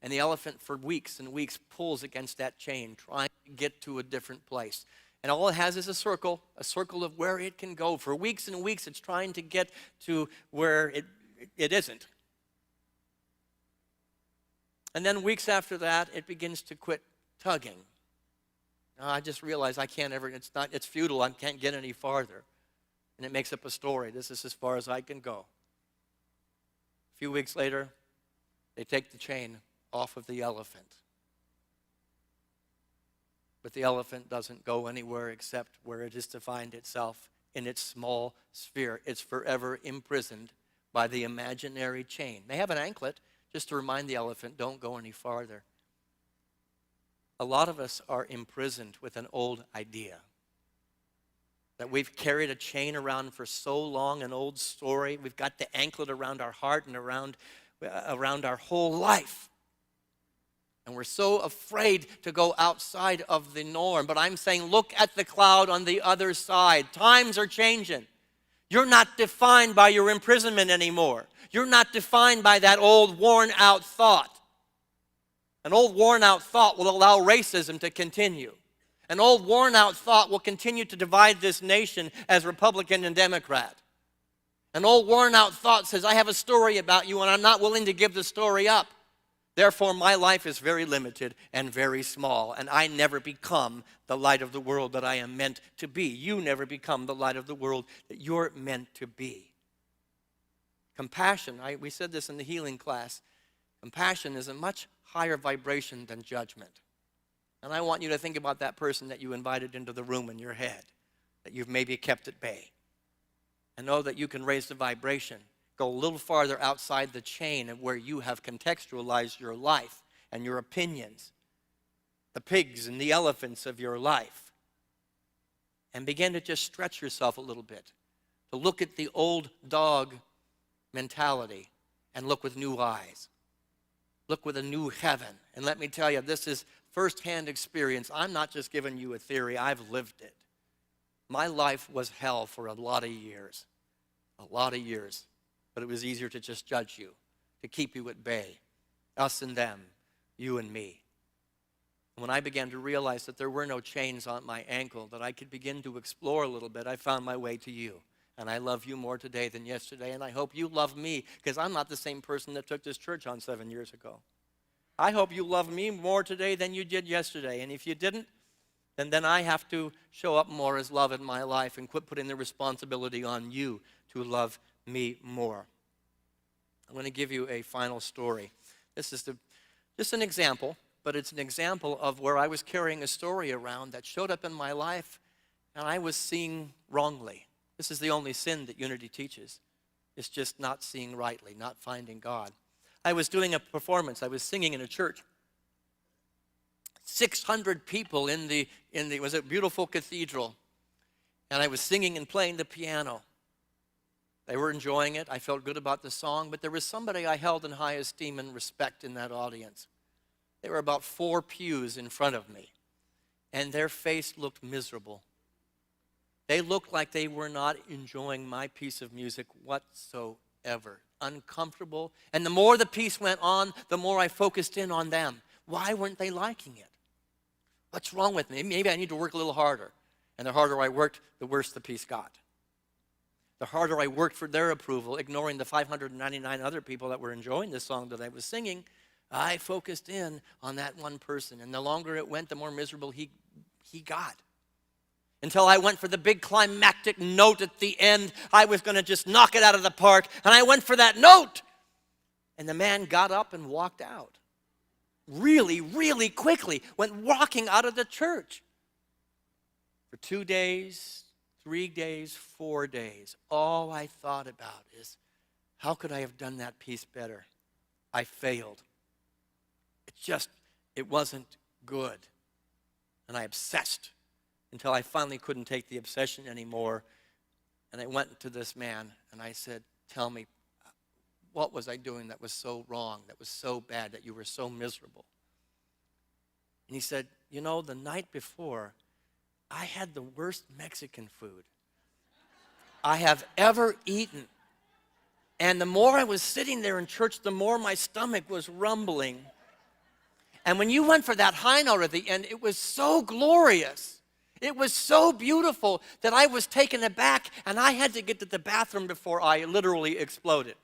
And the elephant for weeks and weeks pulls against that chain, trying to get to a different place. And all it has is a circle of where it can go. For weeks and weeks, it's trying to get to where it isn't. And then weeks after that, it begins to quit tugging. I just realized I can't ever, it's futile, I can't get any farther. And it makes up a story. This is as far as I can go. A few weeks later, they take the chain off of the elephant. But the elephant doesn't go anywhere except where it is to find itself in its small sphere. It's forever imprisoned by the imaginary chain. They have an anklet just to remind the elephant, don't go any farther. A lot of us are imprisoned with an old idea that we've carried a chain around for so long, an old story. We've got the anklet around our heart and around our whole life. And we're so afraid to go outside of the norm. But I'm saying, look at the cloud on the other side. Times are changing. You're not defined by your imprisonment anymore. You're not defined by that old worn-out thought. An old worn-out thought will allow racism to continue. An old worn-out thought will continue to divide this nation as Republican and Democrat. An old worn-out thought says, I have a story about you and I'm not willing to give the story up. Therefore, my life is very limited and very small, and I never become the light of the world that I am meant to be. You never become the light of the world that you're meant to be. Compassion, we said this in the healing class, compassion is a much higher vibration than judgment. And I want you to think about that person that you invited into the room in your head, that you've maybe kept at bay. And know that you can raise the vibration, go a little farther outside the chain of where you have contextualized your life and your opinions, the pigs and the elephants of your life, and begin to just stretch yourself a little bit, to look at the old dog mentality and look with new eyes. Look with a new heaven. And let me tell you, this is firsthand experience. I'm not just giving you a theory. I've lived it. My life was hell for a lot of years. A lot of years. But it was easier to just judge you, to keep you at bay. Us and them, you and me. When I began to realize that there were no chains on my ankle, that I could begin to explore a little bit, I found my way to you. And I love you more today than yesterday, and I hope you love me, because I'm not the same person that took this church on 7 years ago. I hope you love me more today than you did yesterday, and if you didn't, then I have to show up more as love in my life and quit putting the responsibility on you to love me more. I'm going to give you a final story. This is just an example, but it's an example of where I was carrying a story around that showed up in my life, and I was seeing wrongly. This is the only sin that unity teaches. It's just not seeing rightly, not finding God. I was doing a performance. I was singing in a church. 600 people it was a beautiful cathedral. And I was singing and playing the piano. They were enjoying it. I felt good about the song, but there was somebody I held in high esteem and respect in that audience. They were about 4 pews in front of me, and their face looked miserable. They looked like they were not enjoying my piece of music whatsoever. Uncomfortable. And the more the piece went on, the more I focused in on them. Why weren't they liking it? What's wrong with me? Maybe I need to work a little harder. And the harder I worked, the worse the piece got. The harder I worked for their approval, ignoring the 599 other people that were enjoying the song that I was singing, I focused in on that one person. And the longer it went, the more miserable he got. Until I went for the big climactic note at the end. I was going to just knock it out of the park. And I went for that note. And the man got up and walked out. Really, really quickly. Went walking out of the church. For 2 days, 3 days, 4 days, all I thought about is, how could I have done that piece better? I failed. It wasn't good. And I obsessed until I finally couldn't take the obsession anymore. And I went to this man and I said, tell me, what was I doing that was so wrong, that was so bad, that you were so miserable? And he said, the night before, I had the worst Mexican food I have ever eaten. And the more I was sitting there in church, the more my stomach was rumbling. And when you went for that high note at the end, it was so glorious. It was so beautiful that I was taken aback, and I had to get to the bathroom before I literally exploded.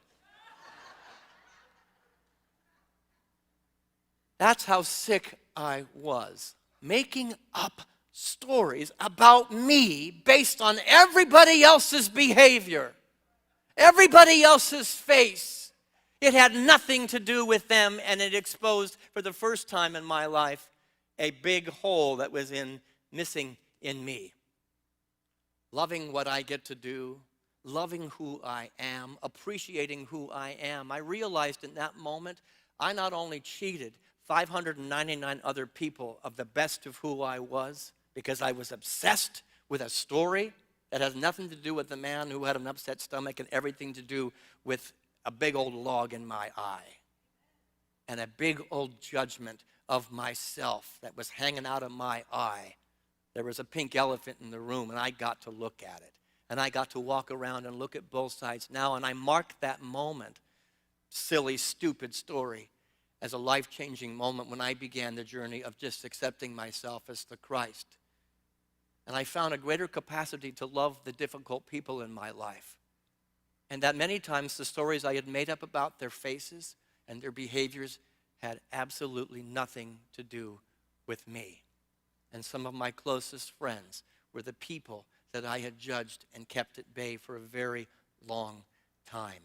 That's how sick I was. Making up stories about me based on everybody else's behavior, everybody else's face. It had nothing to do with them, and it exposed, for the first time in my life, a big hole that was missing in me. Loving what I get to do, loving who I am, appreciating who I am. I realized in that moment, I not only cheated 599 other people of the best of who I was, because I was obsessed with a story that has nothing to do with the man who had an upset stomach and everything to do with a big old log in my eye and a big old judgment of myself that was hanging out of my eye. There was a pink elephant in the room, and I got to look at it. And I got to walk around and look at both sides now, and I marked that moment, silly, stupid story, as a life-changing moment when I began the journey of just accepting myself as the Christ. And I found a greater capacity to love the difficult people in my life. And that many times the stories I had made up about their faces and their behaviors had absolutely nothing to do with me. And some of my closest friends were the people that I had judged and kept at bay for a very long time.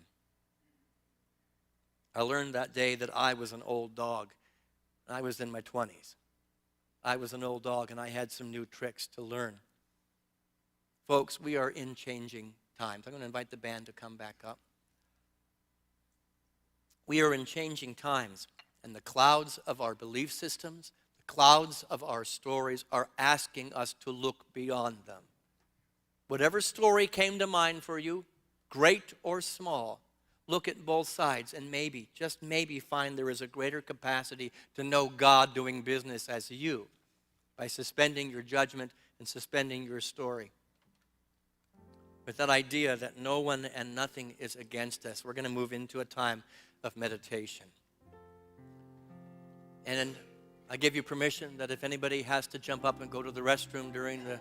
I learned that day that I was an old dog. I was in my 20s. I was an old dog, and I had some new tricks to learn. Folks, we are in changing times. I'm going to invite the band to come back up. We are in changing times, and the clouds of our belief systems, the clouds of our stories are asking us to look beyond them. Whatever story came to mind for you, great or small, look at both sides and maybe, just maybe, find there is a greater capacity to know God doing business as you by suspending your judgment and suspending your story. with that idea that no one and nothing is against us. We're going to move into a time of meditation. And I give you permission that if anybody has to jump up and go to the restroom during the...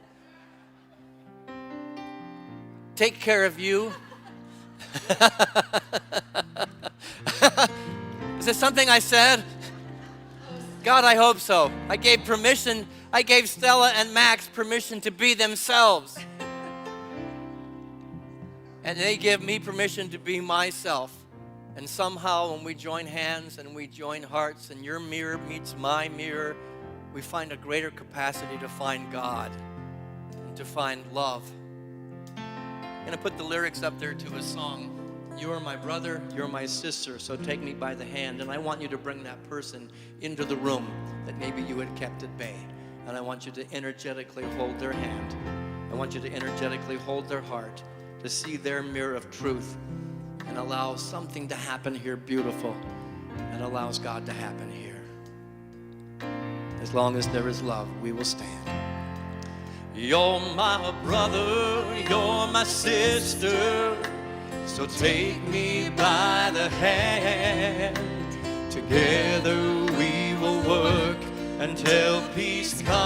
Take care of you. Is this something I said? God, I hope so. I gave permission. I gave Stella and Max permission to be themselves. And they give me permission to be myself. And somehow when we join hands and we join hearts and your mirror meets my mirror, we find a greater capacity to find God and to find love. I'm going to put the lyrics up there to a song. You are my brother, you're my sister, so take me by the hand. And I want you to bring that person into the room that maybe you had kept at bay. And I want you to energetically hold their hand. I want you to energetically hold their heart, to see their mirror of truth and allow something to happen here beautiful that allows God to happen here. As long as there is love, we will stand. You're my brother, you're my sister, so take me by the hand. Together we will work until peace comes.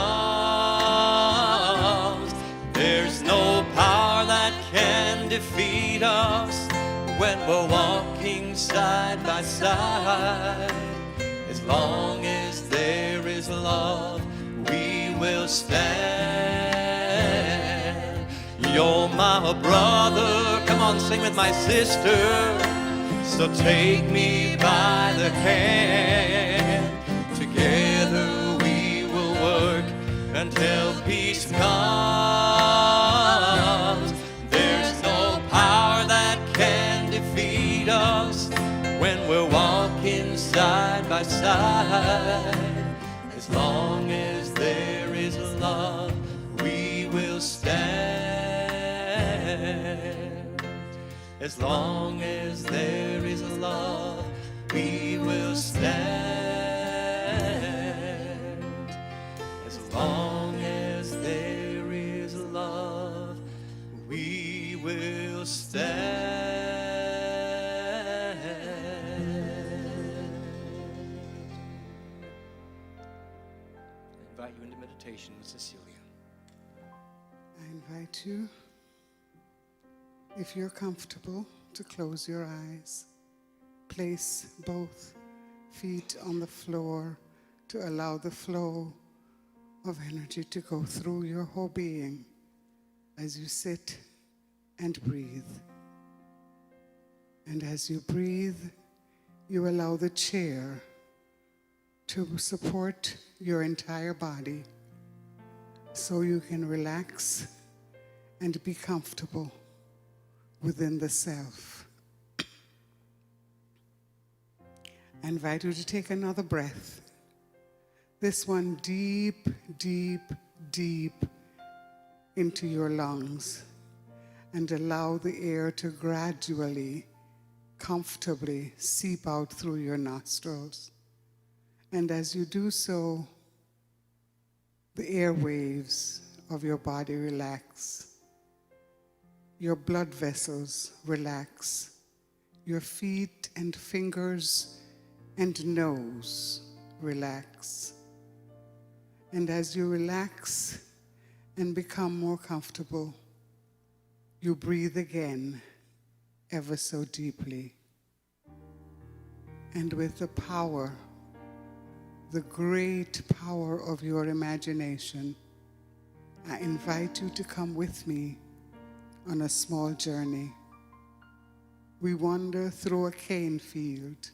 There's no power that can defeat us when we're walking side by side. As long as there is love, we will stand. You're my brother, come on, sing with my sister, so take me by the hand. Together we will work until peace comes. There's no power that can defeat us when we're walking side by side. As long as there is love, we will stand. As long as there is love, we will stand. As long as there is love, we will stand. I invite you into meditation with Cecilia. I invite you, if you're comfortable, to close your eyes. Place both feet on the floor to allow the flow of energy to go through your whole being as you sit and breathe. And as you breathe, you allow the chair to support your entire body so you can relax and be comfortable within the self. I invite you to take another breath. This one deep, deep, deep into your lungs, and allow the air to gradually, comfortably seep out through your nostrils. And as you do so, the airwaves of your body relax. Your blood vessels relax. Your feet and fingers and nose relax. And as you relax and become more comfortable, you breathe again ever so deeply. And with the power, the great power of your imagination, I invite you to come with me on a small journey. We wander through a cane field,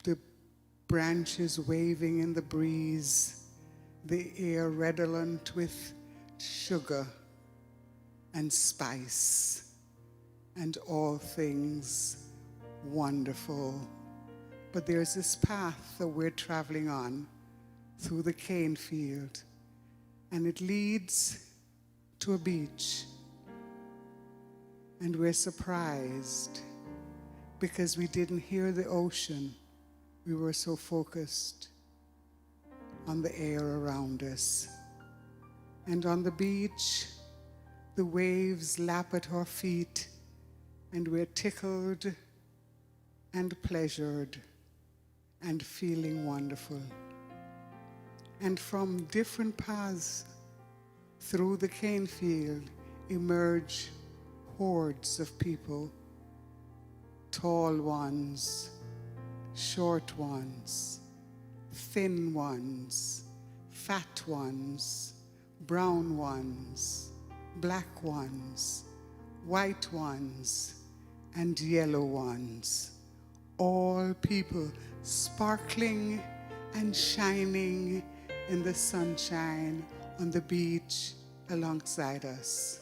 the branches waving in the breeze, the air redolent with sugar and spice, and all things wonderful. But there's this path that we're traveling on through the cane field, and it leads to a beach. And we're surprised because we didn't hear the ocean. We were so focused on the air around us. And on the beach, The waves lap at our feet, and we're tickled and pleasured and feeling wonderful. And from different paths through the cane field emerge hordes of people, tall ones, short ones, thin ones, fat ones, brown ones, black ones, white ones, and yellow ones. All people sparkling and shining in the sunshine on the beach alongside us.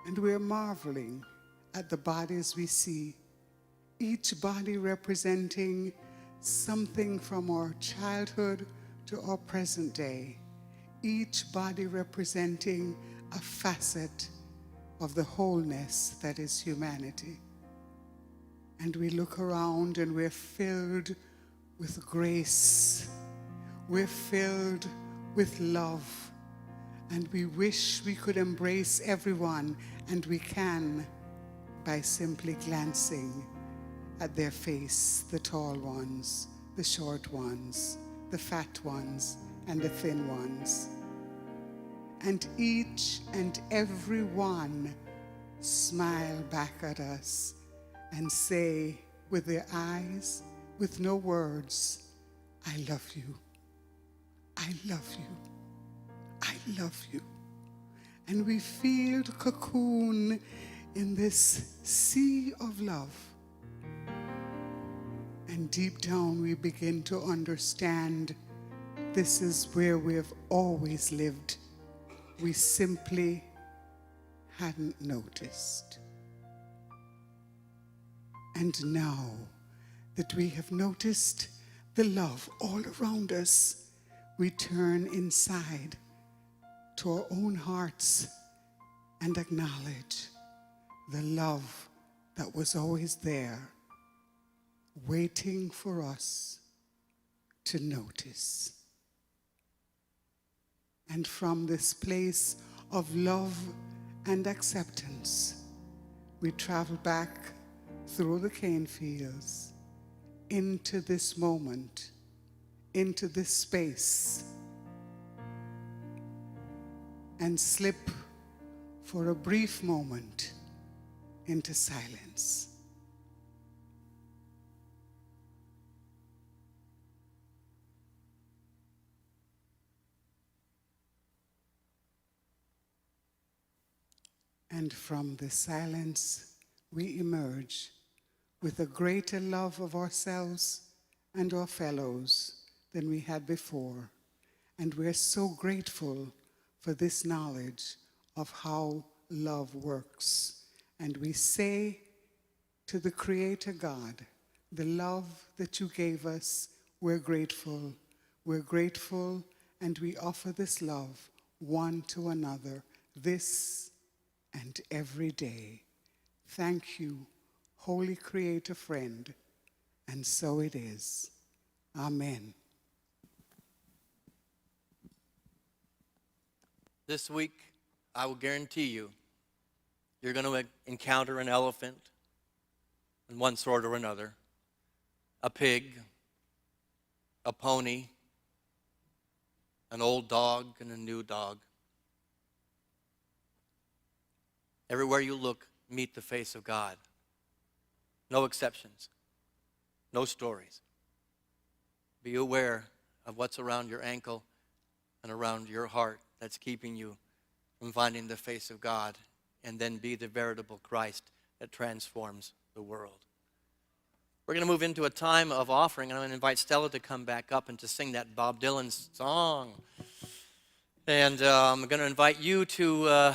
And we're marveling at the bodies we see, each body representing something from our childhood to our present day, each body representing a facet of the wholeness that is humanity. And we look around and we're filled with grace. We're filled with love. And we wish we could embrace everyone, and we can by simply glancing at their face, the tall ones, the short ones, the fat ones, and the thin ones. And each and every one smile back at us and say with their eyes, with no words, I love you. I love you. I love you. And we feel the cocoon in this sea of love. And deep down we begin to understand this is where we have always lived. We simply hadn't noticed. And now that we have noticed the love all around us, we turn inside to our own hearts and acknowledge the love that was always there, waiting for us to notice. And from this place of love and acceptance, we travel back through the cane fields into this moment, into this space, and slip for a brief moment into silence. And from the silence, we emerge with a greater love of ourselves and our fellows than we had before. And we're so grateful for this knowledge of how love works. And we say to the Creator God, the love that you gave us, we're grateful. We're grateful, and we offer this love one to another, this and every day. Thank you, Holy Creator Friend, and so it is. Amen. This week, I will guarantee you, you're going to encounter an elephant in one sort or another, a pig, a pony, an old dog, and a new dog. Everywhere you look, meet the face of God. No exceptions, no stories. Be aware of what's around your ankle and around your heart that's keeping you from finding the face of God, and then be the veritable Christ that transforms the world. We're going to move into a time of offering, and I'm going to invite Stella to come back up and to sing that Bob Dylan song. And I'm going to invite you to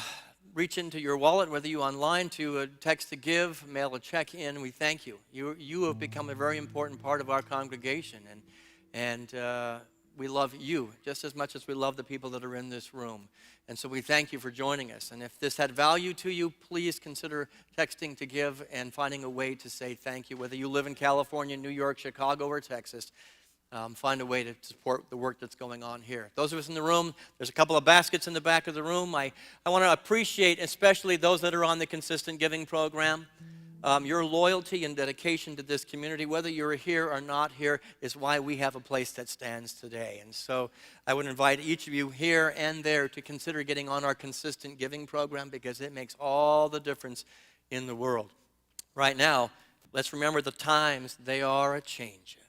reach into your wallet, whether you online, to text to give, mail a check in. We thank you. You have become a very important part of our congregation, and we love you just as much as we love the people that are in this room. And so we thank you for joining us. And if this had value to you, please consider texting to give and finding a way to say thank you. Whether you live in California, New York, Chicago, or Texas, find a way to support the work that's going on here. Those of us in the room, there's a couple of baskets in the back of the room. I want to appreciate especially those that are on the consistent giving program. Your loyalty and dedication to this community, whether you're here or not here, is why we have a place that stands today. And so I would invite each of you here and there to consider getting on our consistent giving program, because it makes all the difference in the world. Right now, let's remember the times they are a-changing.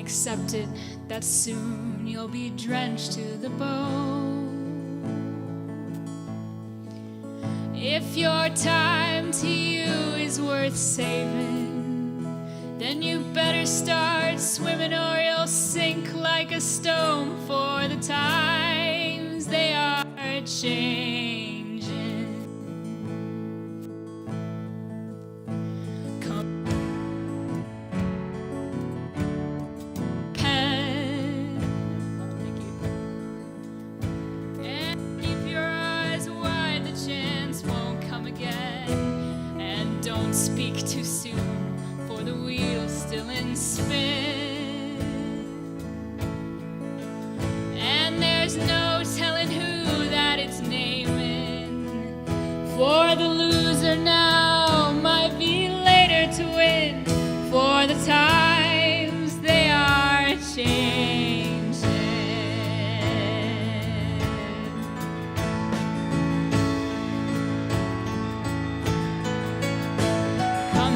Accepted that soon you'll be drenched to the bone. If your time to you is worth saving, then you better start swimming or you'll sink like a stone, for the times they are changing. Speak too soon, for the wheel's still in spin. And there's no telling who that it's naming, for the loser now might be later to win, for the times they are changing.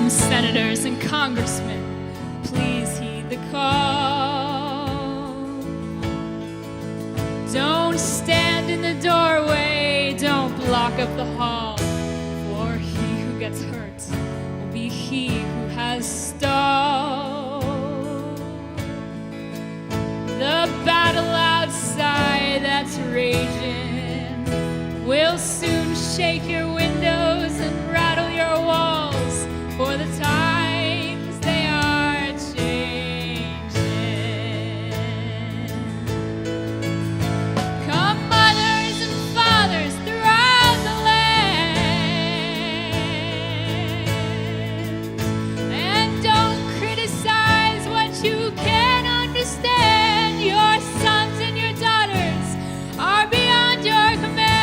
Senators and congressmen, please heed the call. Don't stand in the doorway, don't block up the hall, for he who gets hurt will be he who has stalled. The battle outside that's raging will soon shake your windows and rattle your walls, for the times they are changing. Come, mothers and fathers throughout the land, and don't criticize what you can't understand. Your sons and your daughters are beyond your command.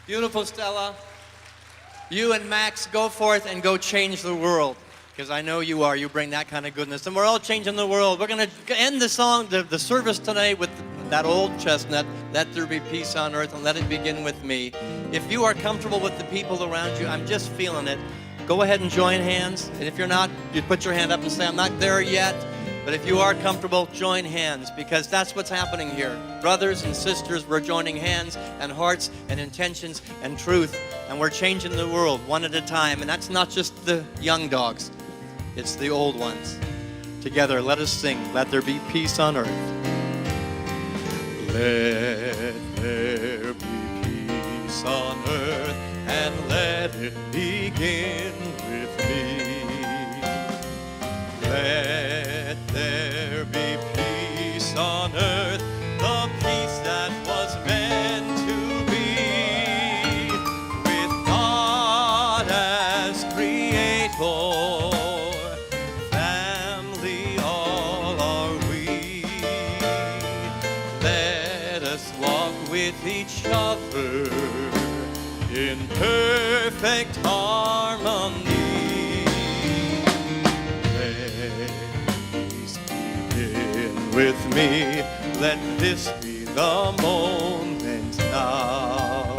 Beautiful, Stella. You and Max, go forth and go change the world, because I know you are. You bring that kind of goodness, and we're all changing the world. We're going to end the song, the service today, with that old chestnut, let there be peace on earth and let it begin with me. If you are comfortable with the people around you, I'm just feeling it, go ahead and join hands. And if you're not, you put your hand up and say, I'm not there yet. But if you are comfortable, join hands, because that's what's happening here. Brothers and sisters, we're joining hands and hearts and intentions and truth, and we're changing the world one at a time. And that's not just the young dogs, it's the old ones. Together, let us sing, Let There Be Peace on Earth. Let there be peace on earth, and let it begin with me. Let there be peace on earth, the peace that was meant to be, with God as creator, family all are we. Let us walk with each other in perfect harmony. Please begin with me. Let this be the moment now.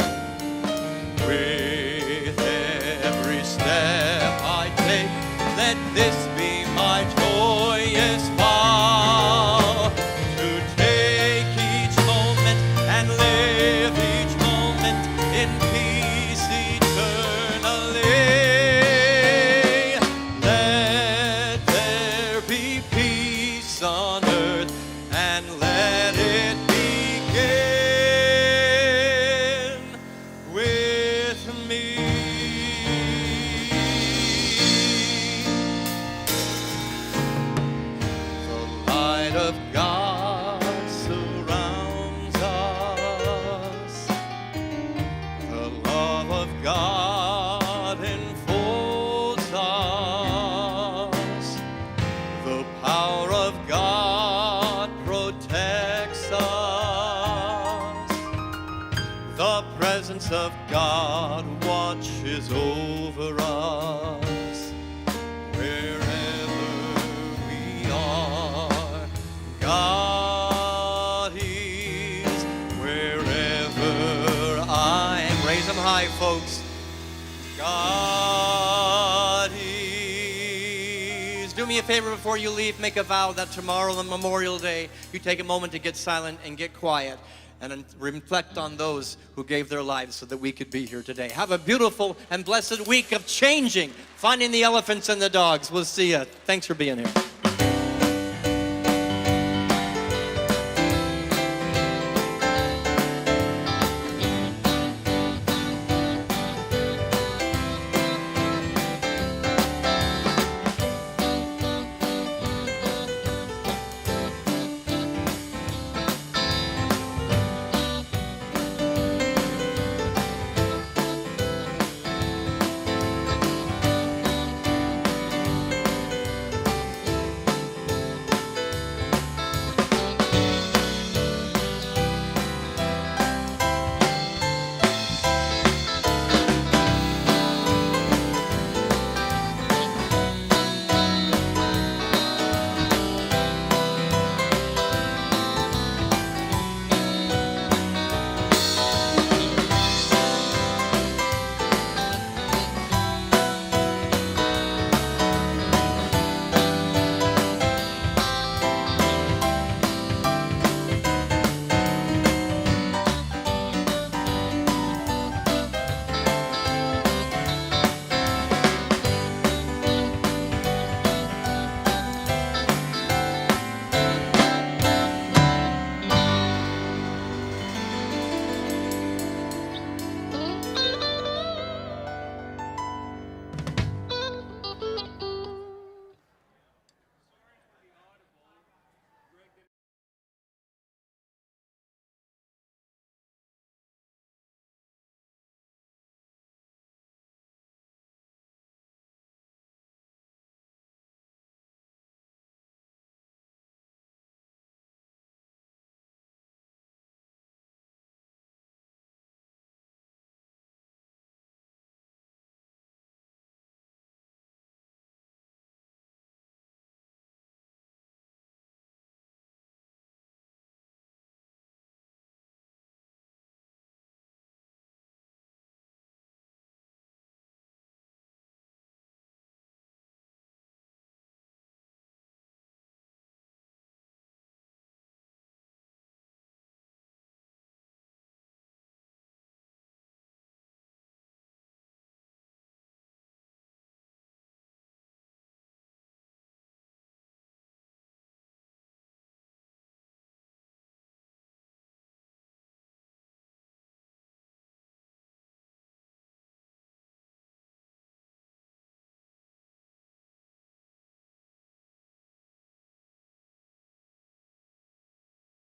With every step I take, let this be my joyous vow. To take each moment and live each moment in peace eternally. Let there be peace on earth, and let it begin with me. The light of God surrounds us. The love of God enfolds us. The power of God protects us. The presence of God watches over us. Wherever we are, God is. Wherever I am, raise them high, folks. God is. Do me a favor before you leave. Make a vow that tomorrow on Memorial Day, you take a moment to get silent and get quiet and reflect on those who gave their lives so that we could be here today. Have a beautiful and blessed week of changing, finding the elephants and the dogs. We'll see you. Thanks for being here.